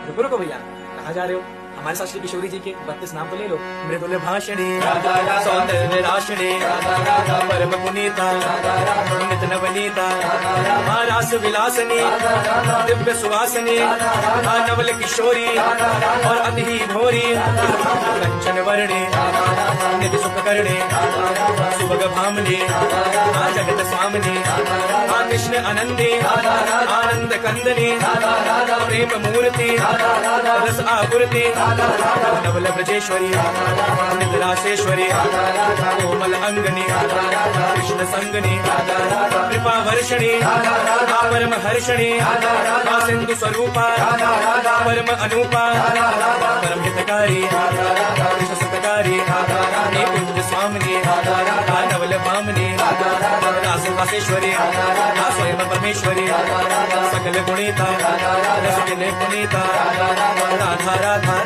रुको रुको भैया, कहाँ जा रहे हो? हमारे साथ श्री किशोरी जी के 32 नाम तो ले लो। मृदुल भाषणी, सौंदर्य राशिणी, परम पुनीता, नित नवनीता, रास विलासनी, दिव्य सुवासनी, नवल किशोरी और अति ही भोरी, कंचन वर्णे, निधि सुख करणे, सुभग भामने, जगत स्वामिने, कृष्ण अनंदे, आनंद कंदने, प्रेम मूर्ति, रस आपूर्ति, नवल ब्रजेश्वरी, निद्रासेश्वरी, कोमल अंगनी, कृष्ण संगनी, कृपा वर्षणी, परम हर्षणी, सिंधु स्वरूपा, परम अनूपा, परम हितकारी, कृष्ण सुखकारी, कुंज स्वामिनी, नवल भामनी, रासेश्वरी, स्वयं परमेश्वरी, सकल गुणिता, रस पुनीता, राधा राधा